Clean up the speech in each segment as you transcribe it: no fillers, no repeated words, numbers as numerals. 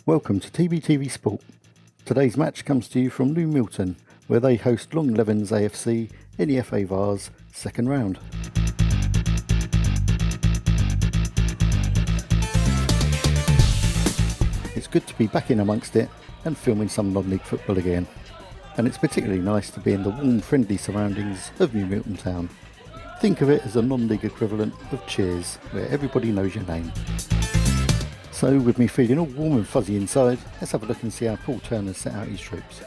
Welcome to TBTVSport. Today's match comes to you from New Milton, where they host Longlevens AFC in the FA Vase second round. It's good to be back in amongst it and filming some non-league football again. And it's particularly nice to be in the warm, friendly surroundings of New Milton Town. Think of it as a non-league equivalent of Cheers, where everybody knows your name. So, with me feeling all warm and fuzzy inside, let's have a look and see how Paul Turner's set out his troops.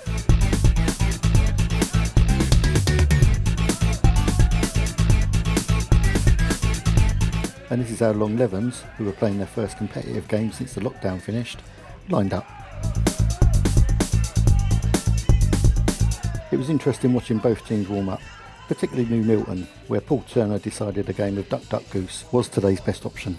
And this is how Longlevens, who were playing their first competitive game since the lockdown finished, lined up. It was interesting watching both teams warm up, particularly New Milton, where Paul Turner decided a game of Duck Duck Goose was today's best option.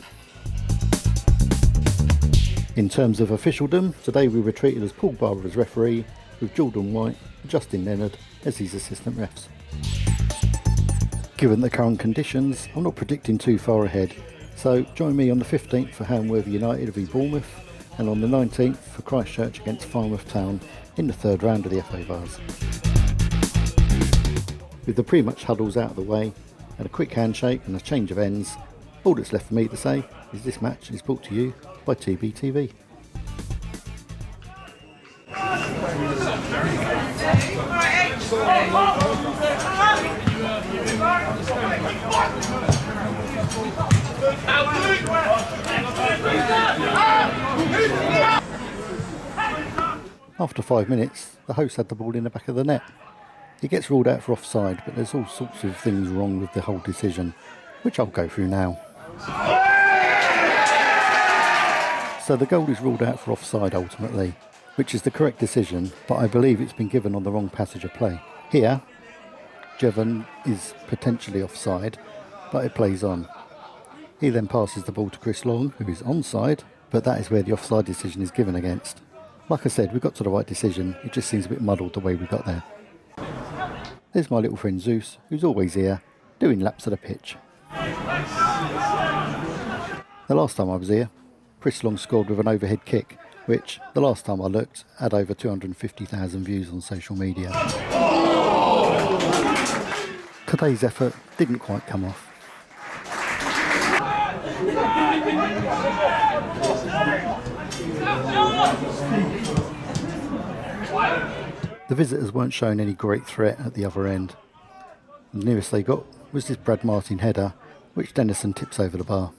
In terms of officialdom, today we were treated as Paul Barber as referee, with Jordan White and Justin Leonard as his assistant refs. Given the current conditions, I'm not predicting too far ahead, so join me on the 15th for Hamworthy United v Bournemouth, and on the 19th for Christchurch against Falmouth Town in the third round of the FA Vase. With the pre-match huddles out of the way, and a quick handshake and a change of ends, all that's left for me to say is this match is brought to you by TBTV. After 5 minutes, the host had the ball in the back of the net. He gets ruled out for offside, but there's all sorts of things wrong with the whole decision, which I'll go through now. So the goal is ruled out for offside ultimately, which is the correct decision, but I believe it's been given on the wrong passage of play. Here, Jevon is potentially offside, but it plays on. He then passes the ball to Chris Long, who is onside, but that is where the offside decision is given against. Like I said, we got to the right decision, it just seems a bit muddled the way we got there. There's my little friend Zeus, who's always here, doing laps of the pitch. The last time I was here, Chris Long scored with an overhead kick, which, the last time I looked, had over 250,000 views on social media. Today's effort didn't quite come off. The visitors weren't showing any great threat at the other end. The nearest they got was this Brad Martin header, which Dennison tips over the bar.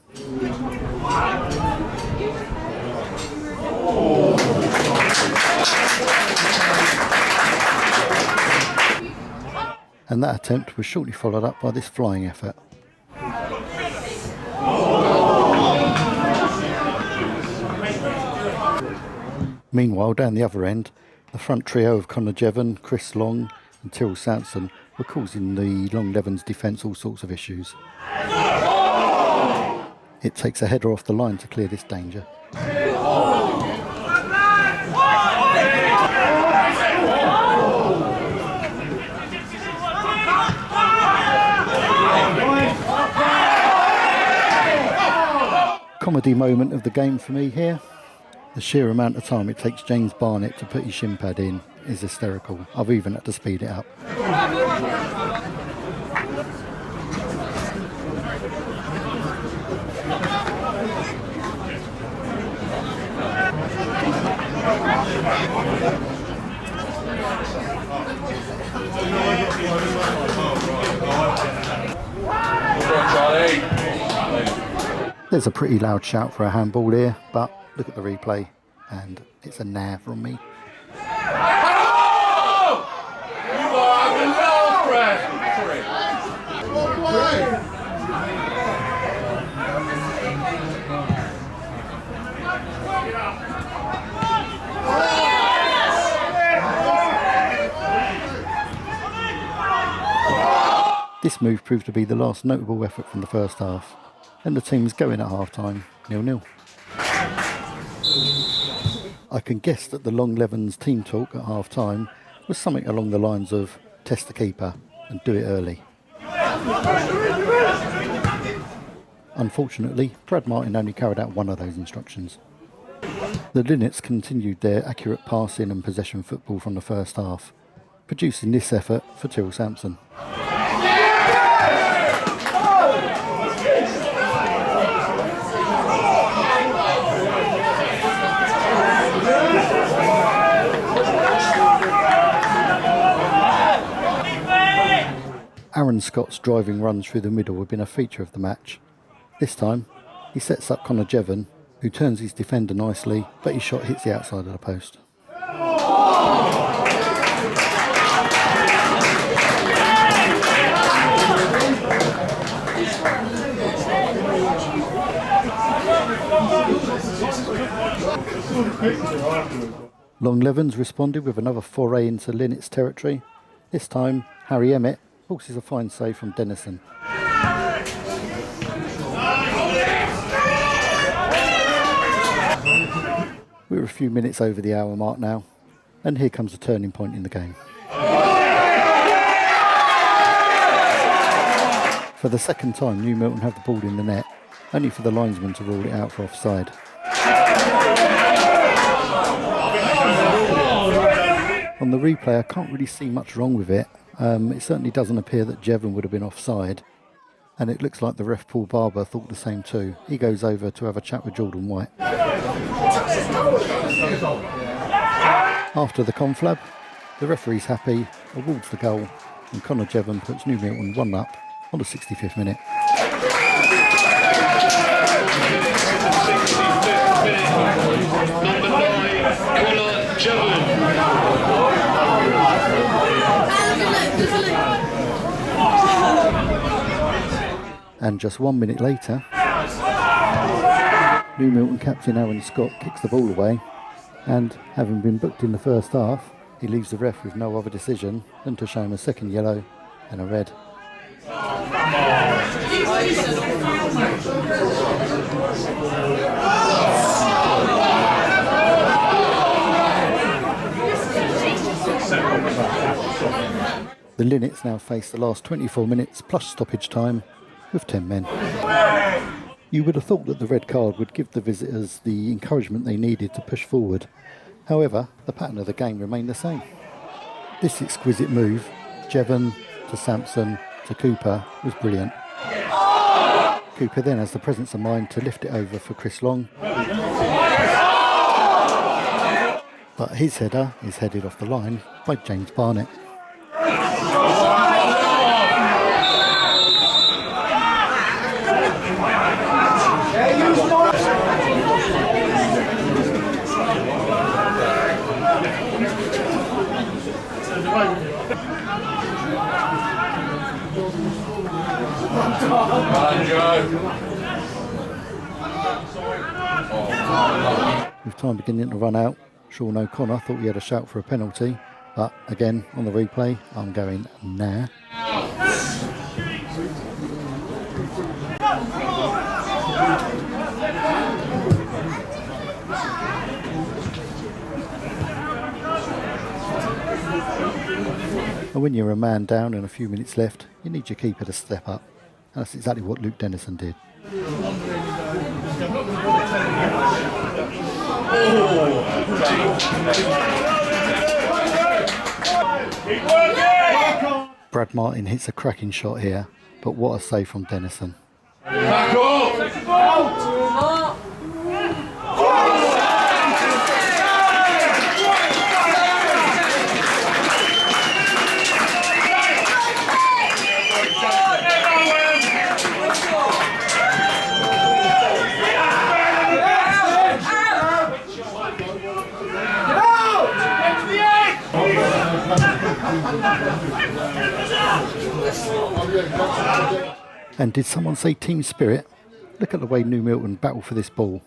And that attempt was shortly followed up by this flying effort. Meanwhile, down the other end, the front trio of Connor Jevon, Chris Long and Tyrrell Sampson were causing the Longlevens defence all sorts of issues. It takes a header off the line to clear this danger. Comedy moment of the game for me here. The sheer amount of time it takes James Barnett to put his shin pad in is hysterical. I've even had to speed it up. There's a pretty loud shout for a handball here, but look at the replay and it's a nair from me. This move proved to be the last notable effort from the first half, and the team's going at half-time 0-0. I can guess that the Longlevens team talk at half-time was something along the lines of test the keeper and do it early. Unfortunately, Brad Martin only carried out one of those instructions. The Linnets continued their accurate passing and possession football from the first half, producing this effort for Tyrrell Sampson. Aaron Scott's driving runs through the middle have been a feature of the match. This time, he sets up Connor Jevon, who turns his defender nicely, but his shot hits the outside of the post. Longlevens responded with another foray into Linnets territory. This time, Harry Emmett forces a fine save from Dennison. We're a few minutes over the hour mark now, and here comes a turning point in the game. For the second time, New Milton have the ball in the net, only for the linesman to rule it out for offside. On the replay, I can't really see much wrong with it. It certainly doesn't appear that Jevon would have been offside, and it looks like the ref Paul Barber thought the same too. He goes over to have a chat with Jordan White. After the conflab, the referee's happy, awards the goal, and Connor Jevon puts New Milton 1-up on the 65th minute. Number 9, Connor Jevon. And just 1 minute later, New Milton captain Aaron Scott kicks the ball away, and having been booked in the first half, he leaves the ref with no other decision than to show him a second yellow and a red. The Linnets now face the last 24 minutes plus stoppage time with 10 men. You would have thought that the red card would give the visitors the encouragement they needed to push forward. However, the pattern of the game remained the same. This exquisite move, Jevon to Sampson to Cooper, was brilliant. Cooper then has the presence of mind to lift it over for Chris Long. But his header is headed off the line by James Barnett. With time beginning to run out, Sean O'Connor thought he had a shout for a penalty, but again, on the replay, I'm going nah. And when you're a man down and a few minutes left, you need your keeper to step up. And that's exactly what Luke Dennison did. Brad Martin hits a cracking shot here, but what a save from Dennison. And did someone say team spirit? Look at the way New Milton battle for this ball.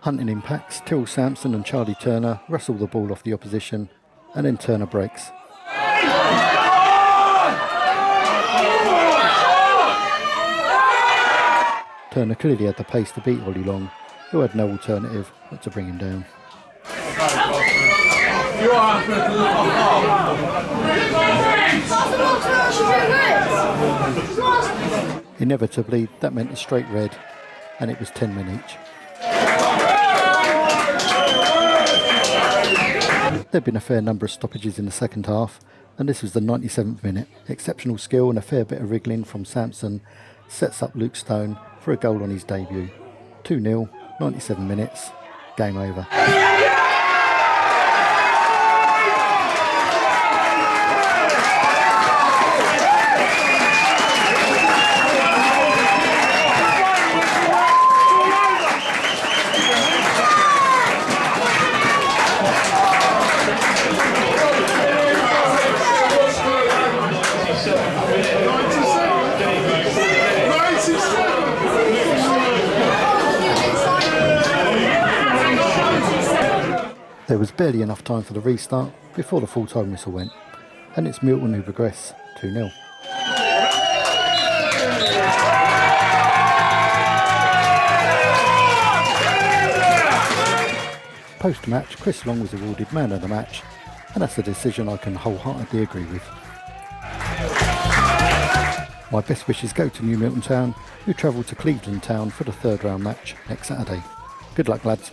Hunting impacts, Tyrrell Sampson and Charlie Turner wrestle the ball off the opposition, and then Turner breaks. Turner clearly had the pace to beat Ollie Long, who had no alternative but to bring him down. Inevitably, that meant a straight red, and it was 10 men each. There'd been a fair number of stoppages in the second half, and this was the 97th minute. Exceptional skill and a fair bit of wriggling from Sampson sets up Luke Stone for a goal on his debut. 2-0, 97 minutes, game over. There was barely enough time for the restart before the full-time whistle went, and it's Milton who progress 2-0. Post-match, Chris Long was awarded man of the match, and that's a decision I can wholeheartedly agree with. My best wishes go to New Milton Town, who travel to Clevedon Town for the third round match next Saturday. Good luck, lads.